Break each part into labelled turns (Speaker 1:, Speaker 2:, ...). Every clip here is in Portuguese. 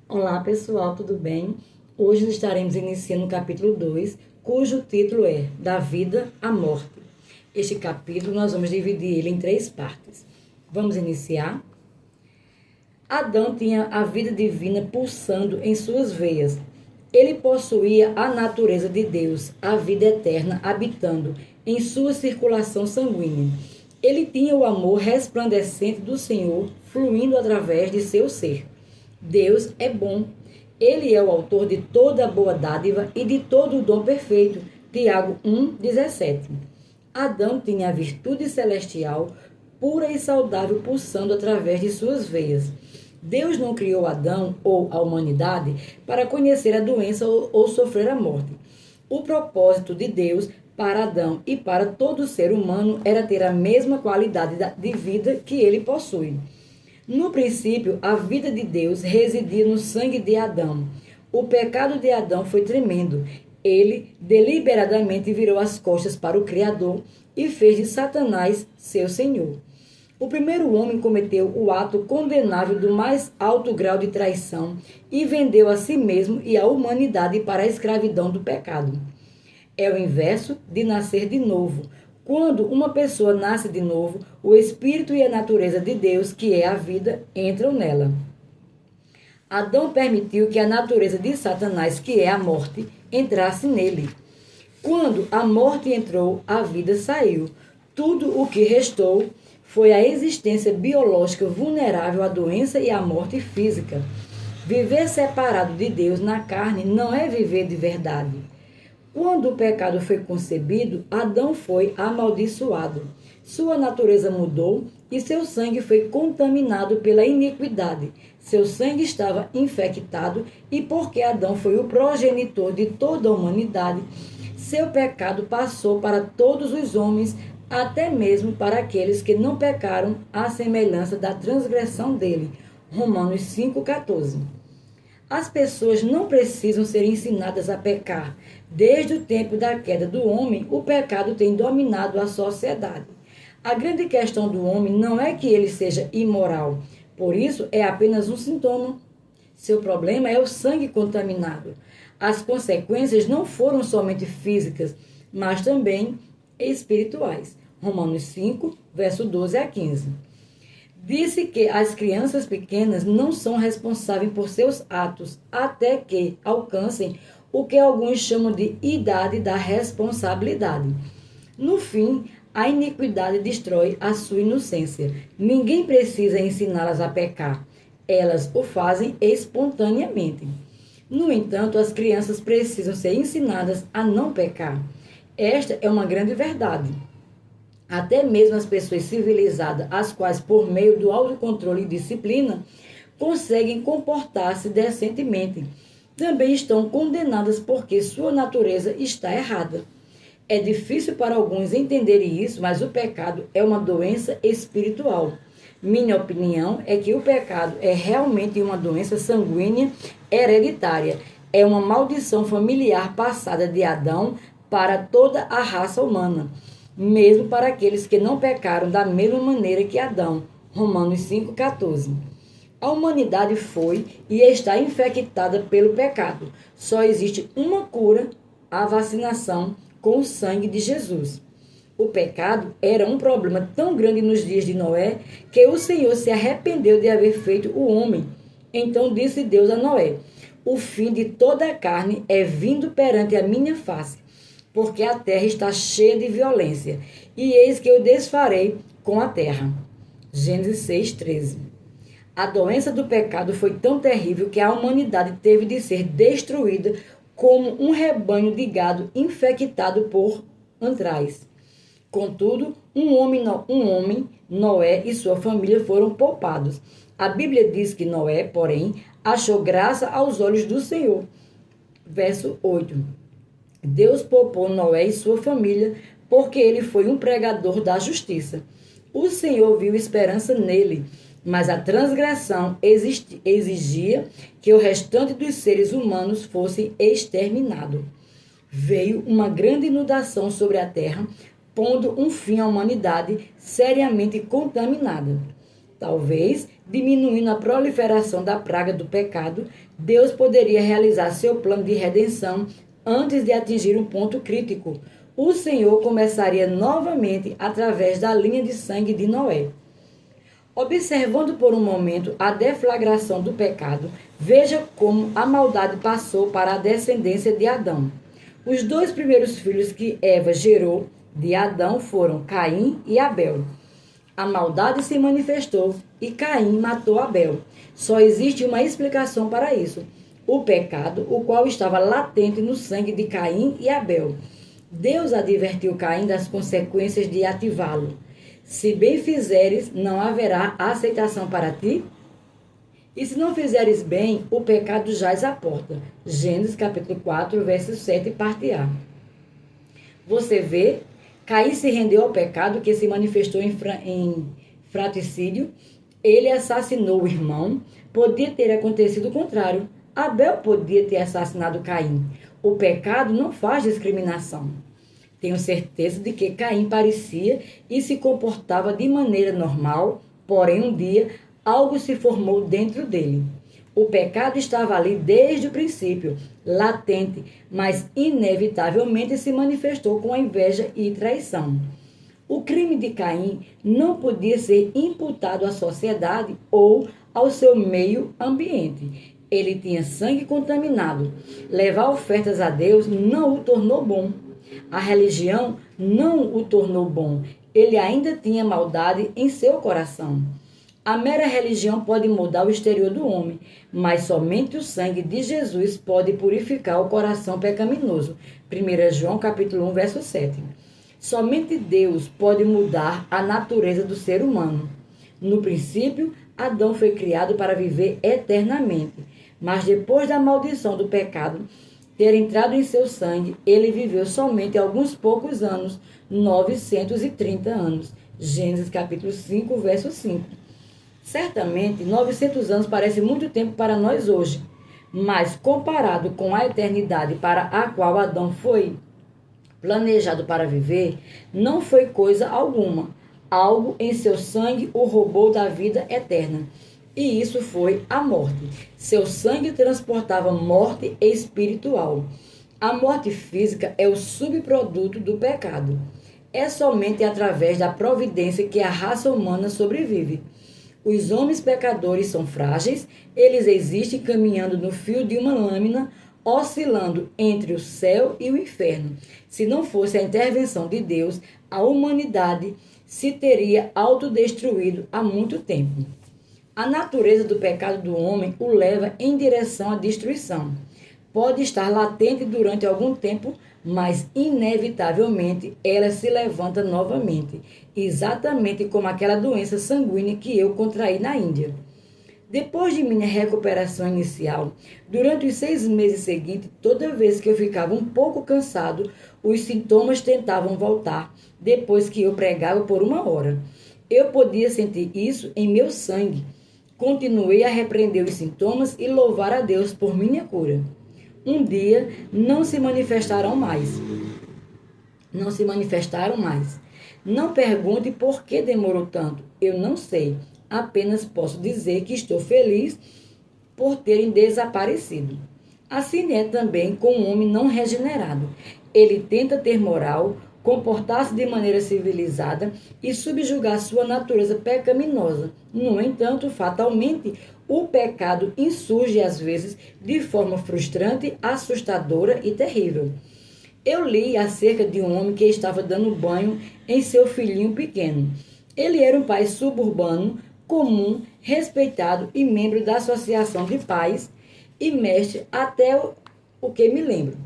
Speaker 1: Olá pessoal, tudo bem? Hoje estaremos iniciando o capítulo 2, cujo título é Da Vida à Morte. Este capítulo nós vamos dividir ele em 3 partes. Vamos iniciar? Adão tinha a vida divina pulsando em suas veias. Ele possuía a natureza de Deus, a vida eterna habitando em sua circulação sanguínea. Ele tinha o amor resplandecente do Senhor fluindo através de seu ser. Deus é bom. Ele é o autor de toda a boa dádiva e de todo o dom perfeito. Tiago 1,17. Adão tinha a virtude celestial, pura e saudável, pulsando através de suas veias. Deus não criou Adão ou a humanidade para conhecer a doença ou sofrer a morte. O propósito de Deus para Adão e para todo ser humano era ter a mesma qualidade de vida que ele possui. No princípio, a vida de Deus residia no sangue de Adão. O pecado de Adão foi tremendo. Ele deliberadamente virou as costas para o Criador e fez de Satanás seu senhor. O primeiro homem cometeu o ato condenável do mais alto grau de traição e vendeu a si mesmo e a humanidade para a escravidão do pecado. É o inverso de nascer de novo. Quando uma pessoa nasce de novo, o Espírito e a natureza de Deus, que é a vida, entram nela. Adão permitiu que a natureza de Satanás, que é a morte, entrasse nele. Quando a morte entrou, a vida saiu. Tudo o que restou foi a existência biológica vulnerável à doença e à morte física. Viver separado de Deus na carne não é viver de verdade. Quando o pecado foi concebido, Adão foi amaldiçoado. Sua natureza mudou e seu sangue foi contaminado pela iniquidade. Seu sangue estava infectado e porque Adão foi o progenitor de toda a humanidade, seu pecado passou para todos os homens, até mesmo para aqueles que não pecaram à semelhança da transgressão dele. Romanos 5,14. As pessoas não precisam ser ensinadas a pecar. Desde o tempo da queda do homem, o pecado tem dominado a sociedade. A grande questão do homem não é que ele seja imoral, por isso é apenas um sintoma. Seu problema é o sangue contaminado. As consequências não foram somente físicas, mas também espirituais. Romanos 5, verso 12 a 15. Disse que as crianças pequenas não são responsáveis por seus atos até que alcancem o que alguns chamam de idade da responsabilidade. No fim, a iniquidade destrói a sua inocência. Ninguém precisa ensiná-las a pecar. Elas o fazem espontaneamente. No entanto, as crianças precisam ser ensinadas a não pecar. Esta é uma grande verdade. Até mesmo as pessoas civilizadas, as quais, por meio do autocontrole e disciplina, conseguem comportar-se decentemente, também estão condenadas porque sua natureza está errada. É difícil para alguns entenderem isso, mas o pecado é uma doença espiritual. Minha opinião é que o pecado é realmente uma doença sanguínea hereditária. É uma maldição familiar passada de Adão para toda a raça humana, mesmo para aqueles que não pecaram da mesma maneira que Adão. Romanos 5,14. A humanidade foi e está infectada pelo pecado. Só existe uma cura, a vacinação com o sangue de Jesus. O pecado era um problema tão grande nos dias de Noé que o Senhor se arrependeu de haver feito o homem. Então disse Deus a Noé: o fim de toda a carne é vindo perante a minha face, porque a terra está cheia de violência, e eis que eu desfarei com a terra. Gênesis 6,13. A doença do pecado foi tão terrível que a humanidade teve de ser destruída como um rebanho de gado infectado por antraz. Contudo, um homem, Noé e sua família foram poupados. A Bíblia diz que Noé, porém, achou graça aos olhos do Senhor. Verso 8. Deus poupou Noé e sua família porque ele foi um pregador da justiça. O Senhor viu esperança nele, mas a transgressão exigia que o restante dos seres humanos fosse exterminado. Veio uma grande inundação sobre a terra, pondo um fim à humanidade seriamente contaminada. Talvez diminuindo a proliferação da praga do pecado, Deus poderia realizar seu plano de redenção antes de atingir um ponto crítico. O Senhor começaria novamente através da linha de sangue de Noé. Observando por um momento a deflagração do pecado, veja como a maldade passou para a descendência de Adão. Os 2 primeiros filhos que Eva gerou de Adão foram Caim e Abel. A maldade se manifestou e Caim matou Abel. Só existe uma explicação para isso: o pecado, o qual estava latente no sangue de Caim e Abel. Deus advertiu Caim das consequências de ativá-lo. Se bem fizeres, não haverá aceitação para ti? E se não fizeres bem, o pecado jaz à porta. Gênesis capítulo 4, verso 7, parte A. Você vê, Caim se rendeu ao pecado que se manifestou em fratricídio. Ele assassinou o irmão. Podia ter acontecido o contrário. Abel podia ter assassinado Caim. O pecado não faz discriminação. Tenho certeza de que Caim parecia e se comportava de maneira normal, porém um dia algo se formou dentro dele. O pecado estava ali desde o princípio, latente, mas inevitavelmente se manifestou com a inveja e traição. O crime de Caim não podia ser imputado à sociedade ou ao seu meio ambiente. Ele tinha sangue contaminado. Levar ofertas a Deus não o tornou bom. A religião não o tornou bom. Ele ainda tinha maldade em seu coração. A mera religião pode mudar o exterior do homem, mas somente o sangue de Jesus pode purificar o coração pecaminoso. 1 João capítulo 1, verso 7. Somente Deus pode mudar a natureza do ser humano. No princípio, Adão foi criado para viver eternamente, mas depois da maldição do pecado ter entrado em seu sangue, ele viveu somente alguns poucos anos, 930 anos. Gênesis capítulo 5, verso 5. Certamente, 900 anos parece muito tempo para nós hoje, mas comparado com a eternidade para a qual Adão foi planejado para viver, não foi coisa alguma. Algo em seu sangue o roubou da vida eterna. E isso foi a morte. Seu sangue transportava morte espiritual. A morte física é o subproduto do pecado. É somente através da providência que a raça humana sobrevive. Os homens pecadores são frágeis, eles existem caminhando no fio de uma lâmina, oscilando entre o céu e o inferno. Se não fosse a intervenção de Deus, a humanidade se teria autodestruído há muito tempo. A natureza do pecado do homem o leva em direção à destruição. Pode estar latente durante algum tempo, mas inevitavelmente ela se levanta novamente, exatamente como aquela doença sanguínea que eu contraí na Índia. Depois de minha recuperação inicial, durante os 6 meses seguintes, toda vez que eu ficava um pouco cansado, os sintomas tentavam voltar, depois que eu pregava por 1 hora. Eu podia sentir isso em meu sangue. Continuei a repreender os sintomas e louvar a Deus por minha cura. Um dia, não se manifestaram mais. Não pergunte por que demorou tanto. Eu não sei. Apenas posso dizer que estou feliz por terem desaparecido. Assim é também com um homem não regenerado. Ele tenta ter moral, comportar-se de maneira civilizada e subjugar sua natureza pecaminosa. No entanto, fatalmente, o pecado insurge às vezes de forma frustrante, assustadora e terrível. Eu li acerca de um homem que estava dando banho em seu filhinho pequeno. Ele era um pai suburbano, comum, respeitado e membro da Associação de Pais e mestre até o que me lembro.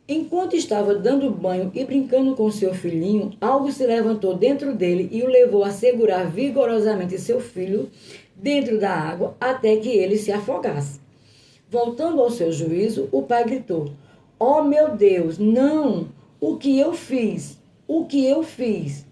Speaker 1: Enquanto estava dando banho e brincando com seu filhinho, algo se levantou dentro dele e o levou a segurar vigorosamente seu filho dentro da água até que ele se afogasse. Voltando ao seu juízo, o pai gritou: "Oh, meu Deus, não! O que eu fiz? O que eu fiz?"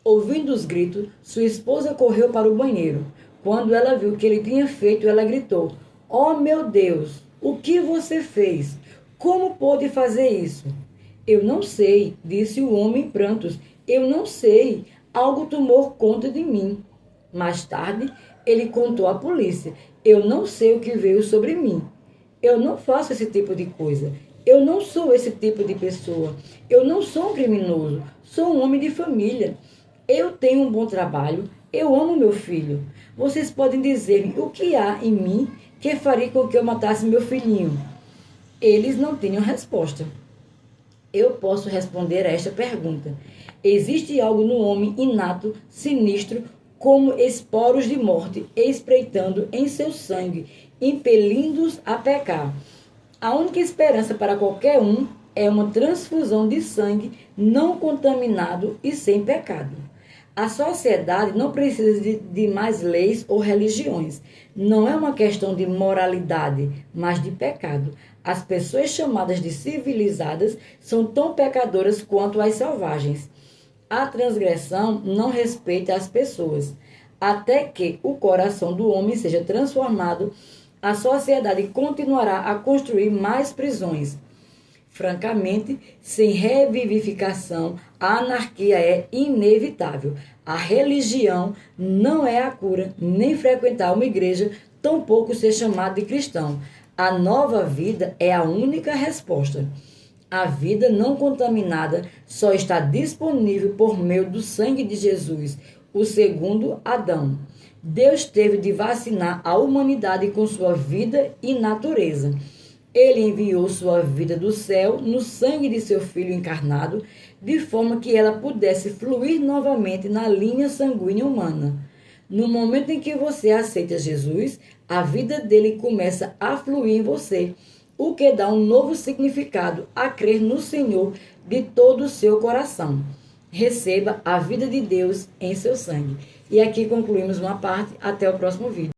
Speaker 1: Ouvindo os gritos, sua esposa correu para o banheiro. Quando ela viu o que ele tinha feito, ela gritou: "Oh, meu Deus, o que você fez? Como pôde fazer isso?" "Eu não sei", disse o homem em prantos. "Eu não sei. Algo tomou conta de mim." Mais tarde, Ele contou à polícia: eu não sei o que veio sobre mim. Eu não faço esse tipo de coisa. Eu não sou esse tipo de pessoa. Eu não sou um criminoso. Sou um homem de família. Eu tenho um bom trabalho. Eu amo meu filho. Vocês podem dizer-me o que há em mim que faria com que eu matasse meu filhinho. Eles não tinham resposta. Eu posso responder a esta pergunta. Existe algo no homem inato, sinistro, como esporos de morte, espreitando em seu sangue, impelindo-os a pecar. A única esperança para qualquer um é uma transfusão de sangue não contaminado e sem pecado. A sociedade não precisa de mais leis ou religiões. Não é uma questão de moralidade, mas de pecado. As pessoas chamadas de civilizadas são tão pecadoras quanto as selvagens. A transgressão não respeita as pessoas. Até que o coração do homem seja transformado, a sociedade continuará a construir mais prisões. Francamente, sem revivificação, a anarquia é inevitável. A religião não é a cura, nem frequentar uma igreja, tampouco ser chamado de cristão. A nova vida é a única resposta. A vida não contaminada só está disponível por meio do sangue de Jesus, o segundo Adão. Deus teve de vacinar a humanidade com sua vida e natureza. Ele enviou sua vida do céu no sangue de seu Filho encarnado, de forma que ela pudesse fluir novamente na linha sanguínea humana. No momento em que você aceita Jesus, a vida dele começa a fluir em você, o que dá um novo significado a crer no Senhor de todo o seu coração. Receba a vida de Deus em seu sangue. E aqui concluímos uma parte. Até o próximo vídeo.